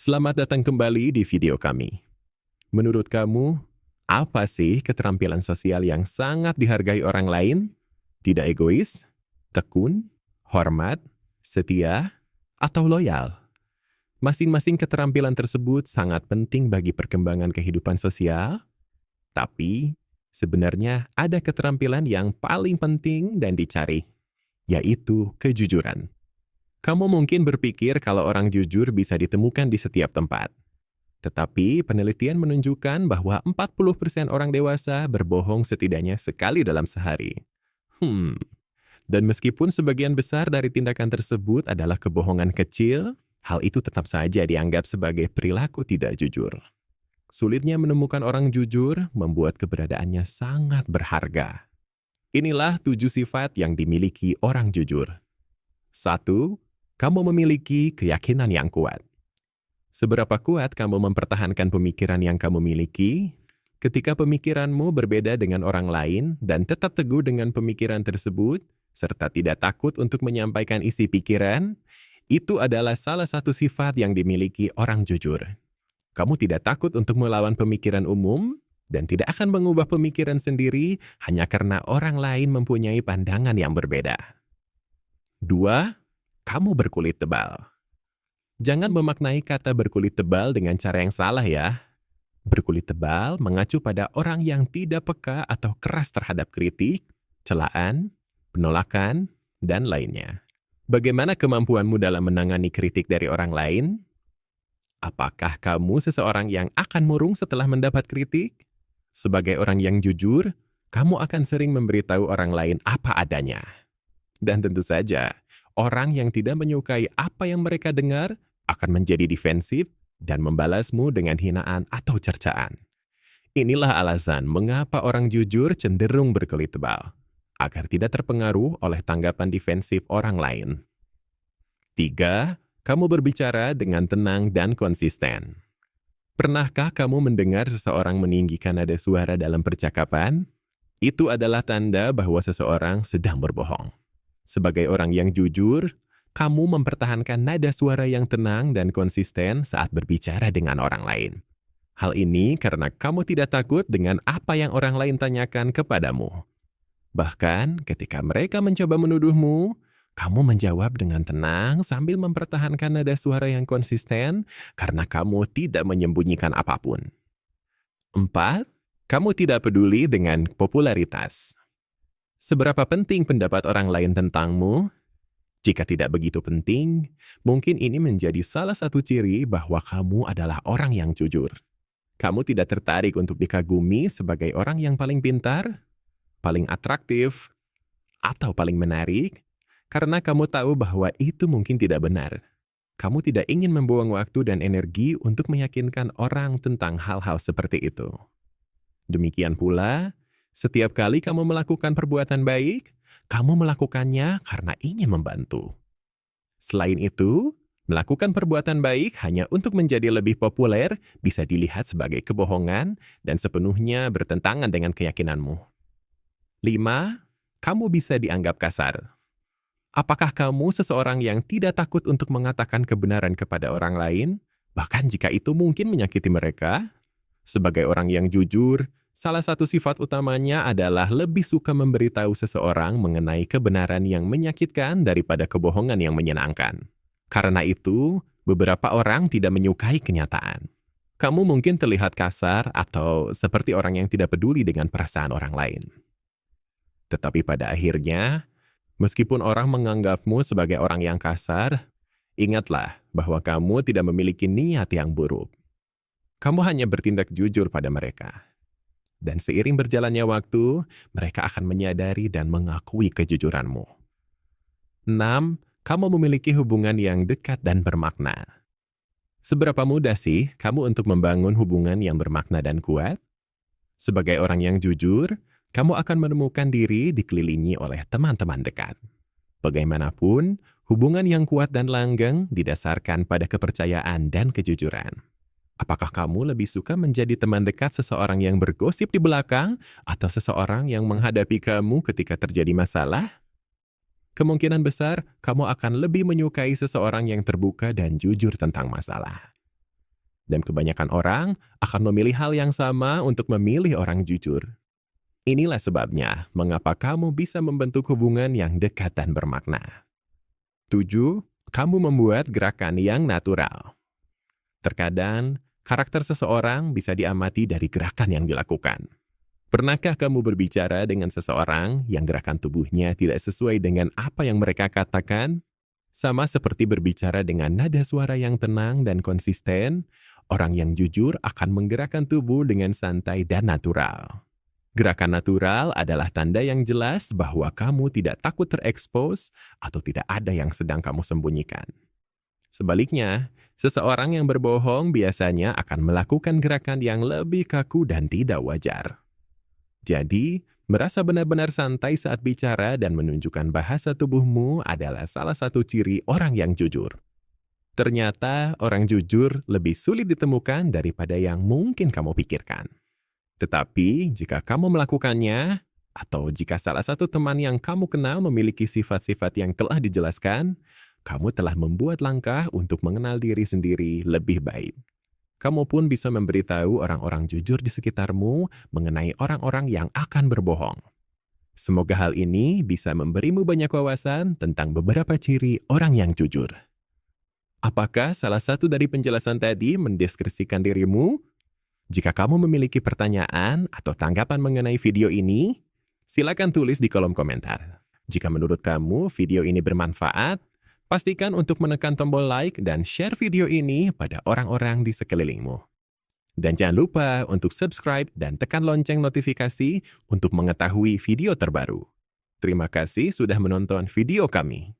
Selamat datang kembali di video kami. Menurut kamu, apa sih keterampilan sosial yang sangat dihargai orang lain? Tidak egois, tekun, hormat, setia, atau loyal? Masing-masing keterampilan tersebut sangat penting bagi perkembangan kehidupan sosial, tapi sebenarnya ada keterampilan yang paling penting dan dicari, yaitu kejujuran. Kamu mungkin berpikir kalau orang jujur bisa ditemukan di setiap tempat. Tetapi penelitian menunjukkan bahwa 40% orang dewasa berbohong setidaknya sekali dalam sehari. Dan meskipun sebagian besar dari tindakan tersebut adalah kebohongan kecil, hal itu tetap saja dianggap sebagai perilaku tidak jujur. Sulitnya menemukan orang jujur membuat keberadaannya sangat berharga. Inilah 7 sifat yang dimiliki orang jujur. 1. Kamu memiliki keyakinan yang kuat. Seberapa kuat kamu mempertahankan pemikiran yang kamu miliki? Ketika pemikiranmu berbeda dengan orang lain dan tetap teguh dengan pemikiran tersebut, serta tidak takut untuk menyampaikan isi pikiran, itu adalah salah satu sifat yang dimiliki orang jujur. Kamu tidak takut untuk melawan pemikiran umum dan tidak akan mengubah pemikiran sendiri hanya karena orang lain mempunyai pandangan yang berbeda. 2. Kamu berkulit tebal. Jangan memaknai kata berkulit tebal dengan cara yang salah ya. Berkulit tebal mengacu pada orang yang tidak peka atau keras terhadap kritik, celaan, penolakan, dan lainnya. Bagaimana kemampuanmu dalam menangani kritik dari orang lain? Apakah kamu seseorang yang akan murung setelah mendapat kritik? Sebagai orang yang jujur, kamu akan sering memberitahu orang lain apa adanya. Dan tentu saja, orang yang tidak menyukai apa yang mereka dengar akan menjadi defensif dan membalasmu dengan hinaan atau cercaan. Inilah alasan mengapa orang jujur cenderung berkulit tebal, agar tidak terpengaruh oleh tanggapan defensif orang lain. 3. Kamu berbicara dengan tenang dan konsisten. Pernahkah kamu mendengar seseorang meninggikan nada suara dalam percakapan? Itu adalah tanda bahwa seseorang sedang berbohong. Sebagai orang yang jujur, kamu mempertahankan nada suara yang tenang dan konsisten saat berbicara dengan orang lain. Hal ini karena kamu tidak takut dengan apa yang orang lain tanyakan kepadamu. Bahkan ketika mereka mencoba menuduhmu, kamu menjawab dengan tenang sambil mempertahankan nada suara yang konsisten karena kamu tidak menyembunyikan apapun. 4. Kamu tidak peduli dengan popularitas. Seberapa penting pendapat orang lain tentangmu? Jika tidak begitu penting, mungkin ini menjadi salah satu ciri bahwa kamu adalah orang yang jujur. Kamu tidak tertarik untuk dikagumi sebagai orang yang paling pintar, paling atraktif, atau paling menarik, karena kamu tahu bahwa itu mungkin tidak benar. Kamu tidak ingin membuang waktu dan energi untuk meyakinkan orang tentang hal-hal seperti itu. Demikian pula, setiap kali kamu melakukan perbuatan baik, kamu melakukannya karena ingin membantu. Selain itu, melakukan perbuatan baik hanya untuk menjadi lebih populer bisa dilihat sebagai kebohongan dan sepenuhnya bertentangan dengan keyakinanmu. 5. Kamu bisa dianggap kasar. Apakah kamu seseorang yang tidak takut untuk mengatakan kebenaran kepada orang lain, bahkan jika itu mungkin menyakiti mereka? Sebagai orang yang jujur, salah satu sifat utamanya adalah lebih suka memberitahu seseorang mengenai kebenaran yang menyakitkan daripada kebohongan yang menyenangkan. Karena itu, beberapa orang tidak menyukai kenyataan. Kamu mungkin terlihat kasar atau seperti orang yang tidak peduli dengan perasaan orang lain. Tetapi pada akhirnya, meskipun orang menganggapmu sebagai orang yang kasar, ingatlah bahwa kamu tidak memiliki niat yang buruk. Kamu hanya bertindak jujur pada mereka. Dan seiring berjalannya waktu, mereka akan menyadari dan mengakui kejujuranmu. 6. Kamu memiliki hubungan yang dekat dan bermakna. Seberapa mudah sih kamu untuk membangun hubungan yang bermakna dan kuat? Sebagai orang yang jujur, kamu akan menemukan diri dikelilingi oleh teman-teman dekat. Bagaimanapun, hubungan yang kuat dan langgeng didasarkan pada kepercayaan dan kejujuran. Apakah kamu lebih suka menjadi teman dekat seseorang yang bergosip di belakang atau seseorang yang menghadapi kamu ketika terjadi masalah? Kemungkinan besar kamu akan lebih menyukai seseorang yang terbuka dan jujur tentang masalah. Dan kebanyakan orang akan memilih hal yang sama untuk memilih orang jujur. Inilah sebabnya mengapa kamu bisa membentuk hubungan yang dekat dan bermakna. 7. Kamu membuat gerakan yang natural. Terkadang, karakter seseorang bisa diamati dari gerakan yang dilakukan. Pernahkah kamu berbicara dengan seseorang yang gerakan tubuhnya tidak sesuai dengan apa yang mereka katakan? Sama seperti berbicara dengan nada suara yang tenang dan konsisten, orang yang jujur akan menggerakkan tubuh dengan santai dan natural. Gerakan natural adalah tanda yang jelas bahwa kamu tidak takut terekspos atau tidak ada yang sedang kamu sembunyikan. Sebaliknya, seseorang yang berbohong biasanya akan melakukan gerakan yang lebih kaku dan tidak wajar. Jadi, merasa benar-benar santai saat bicara dan menunjukkan bahasa tubuhmu adalah salah satu ciri orang yang jujur. Ternyata, orang jujur lebih sulit ditemukan daripada yang mungkin kamu pikirkan. Tetapi, jika kamu melakukannya, atau jika salah satu teman yang kamu kenal memiliki sifat-sifat yang telah dijelaskan, kamu telah membuat langkah untuk mengenal diri sendiri lebih baik. Kamu pun bisa memberitahu orang-orang jujur di sekitarmu mengenai orang-orang yang akan berbohong. Semoga hal ini bisa memberimu banyak wawasan tentang beberapa ciri orang yang jujur. Apakah salah satu dari penjelasan tadi mendeskripsikan dirimu? Jika kamu memiliki pertanyaan atau tanggapan mengenai video ini, silakan tulis di kolom komentar. Jika menurut kamu video ini bermanfaat, pastikan untuk menekan tombol like dan share video ini pada orang-orang di sekelilingmu. Dan jangan lupa untuk subscribe dan tekan lonceng notifikasi untuk mengetahui video terbaru. Terima kasih sudah menonton video kami.